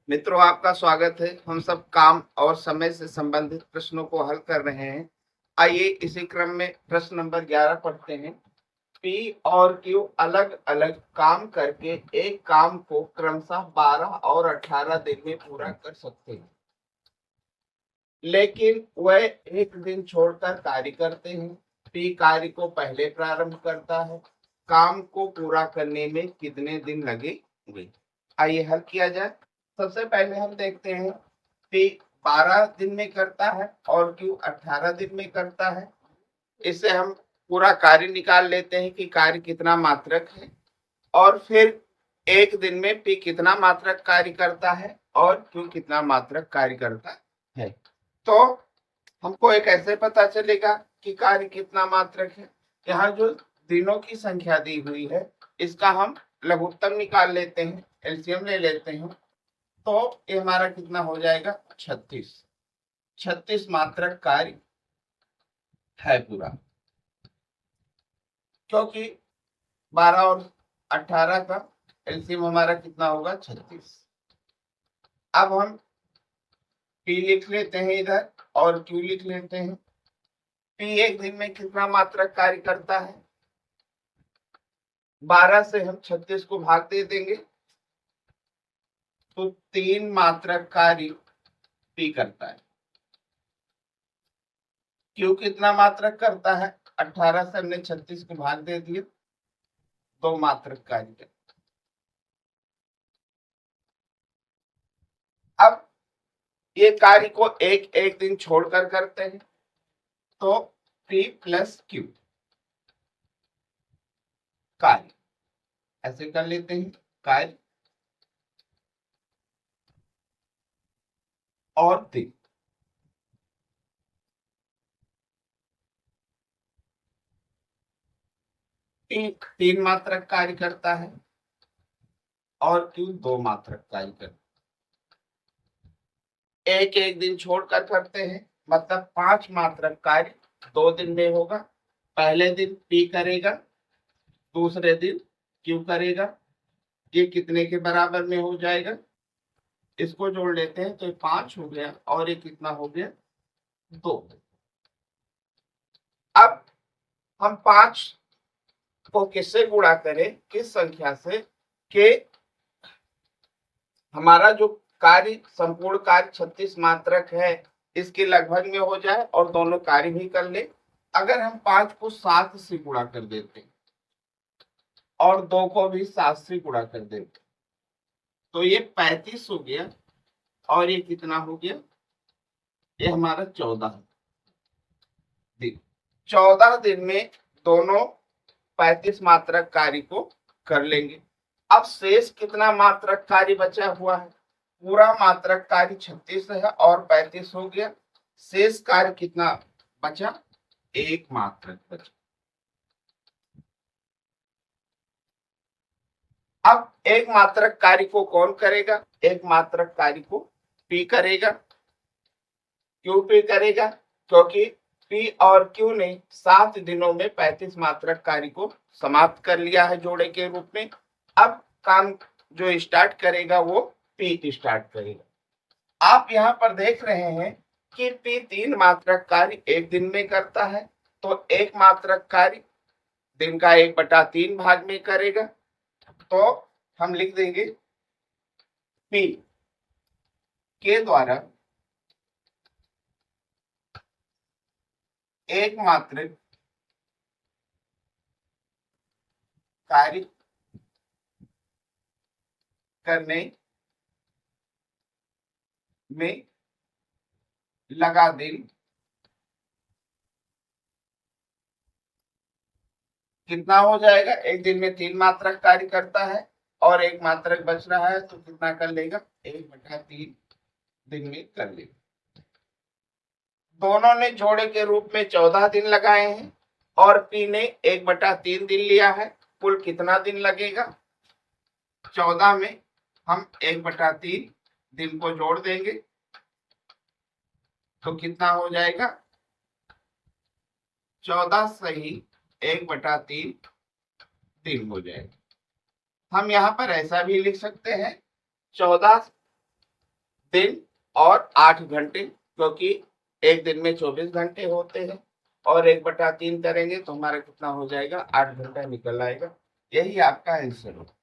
मित्रों, आपका स्वागत है। हम सब काम और समय से संबंधित प्रश्नों को हल कर रहे हैं। आइए इसी क्रम में प्रश्न नंबर 11 पढ़ते हैं। पी और क्यू अलग-अलग काम करके एक काम को क्रमशः 12 और 18 दिन में पूरा कर सकते हैं, लेकिन वह एक दिन छोड़कर कार्य करते हैं। पी कार्य को पहले प्रारंभ करता है। काम को पूरा करने में कितने दिन लगेंगे? आइए हल किया जाए। सबसे पहले हम देखते हैं, पी 12 दिन में करता है और क्यू 18 दिन में करता है। इससे हम पूरा कार्य निकाल लेते हैं कि कार्य कितना मात्रक है, और फिर एक दिन में पी कितना मात्रक कार्य करता है और क्यू कितना मात्रक कार्य करता है। तो हमको एक ऐसे पता चलेगा कि कार्य कितना मात्रक है। यहाँ जो दिनों की संख्या दी हुई है, इसका हम लघुत्तम निकाल लेते हैं, एलसीएम ले लेते हैं। तो ये हमारा कितना हो जाएगा? 36। 36 मात्रक कार्य है पूरा, क्योंकि 12 और 18 का एलसीएम हमारा कितना होगा? 36। अब हम पी लिख लेते हैं इधर और क्यू लिख लेते हैं। पी एक दिन में कितना मात्रक कार्य करता है? 12 से हम 36 को भाग दे देंगे तो 3 मात्रक कार्य पी करता है। क्यू कितना मात्रक करता है? 18 से हमने 36 को भाग दे दिए, 2 मात्रक कार्य करता है। अब ये कार्य को एक एक दिन छोड़कर करते हैं, तो पी प्लस क्यू कार्य ऐसे कर लेते हैं। कार्य और दिन, पी 3 मात्रक कार्य करता है और क्यू 2 मात्रक कार्य करता है। एक एक दिन छोड़कर करते हैं, मतलब 5 मात्रक कार्य 2 दिन में होगा। पहले दिन पी करेगा, दूसरे दिन क्यू करेगा। ये कितने के बराबर में हो जाएगा? इसको जोड़ लेते हैं तो ये 5 हो गया और ये कितना हो गया? 2। अब हम 5 को किससे गुणा करें, किस संख्या से, कि हमारा जो कार्य संपूर्ण कार्य 36 मात्रक है इसके लगभग में हो जाए और दोनों कार्य भी कर ले। अगर हम 5 को 7 से गुणा कर देते और 2 को भी 7 से गुणा कर देते तो ये 35 हो गया और ये कितना हो गया? ये हमारा 14 दिन। 14 दिन में दोनों 35 मात्रक कार्य को कर लेंगे। अब शेष कितना मात्रक कार्य बचा हुआ है? पूरा मात्रक कार्य 36 है और 35 हो गया। शेष कार्य कितना बचा? 1 मात्रक बचा। अब 1 मात्रक कार्य को कौन करेगा? 1 मात्रक कार्य को पी करेगा। क्यू पी करेगा, क्योंकि पी और क्यू ने 7 दिनों में 35 मात्रक कार्य को समाप्त कर लिया है जोड़े के रूप में। अब काम जो स्टार्ट करेगा वो पी स्टार्ट करेगा। आप यहाँ पर देख रहे हैं कि पी 3 मात्रक कार्य एक दिन में करता है, तो 1 मात्रक कार्य दिन का 1/3 भाग में करेगा। तो हम लिख देंगे पी के द्वारा 1 मात्रक कार्य करने में लगा दिन कितना हो जाएगा? एक दिन में 3 मात्रक कार्य करता है और 1 मात्रक बच रहा है, तो कितना कर लेगा? 1/3 दिन में कर लेगा। दोनों ने जोड़े के रूप में 14 दिन लगाए हैं और पी ने 1/3 दिन लिया है। कुल कितना दिन लगेगा? 14 में हम 1/3 दिन को जोड़ देंगे तो कितना हो जाएगा? 14 सही 1/3 दिन हो जाएगा। हम यहाँ पर ऐसा भी लिख सकते हैं, 14 दिन और 8 घंटे, क्योंकि एक दिन में 24 घंटे होते हैं और 1/3 करेंगे तो हमारा कितना हो जाएगा, 8 घंटा निकल आएगा। यही आपका आंसर होगा।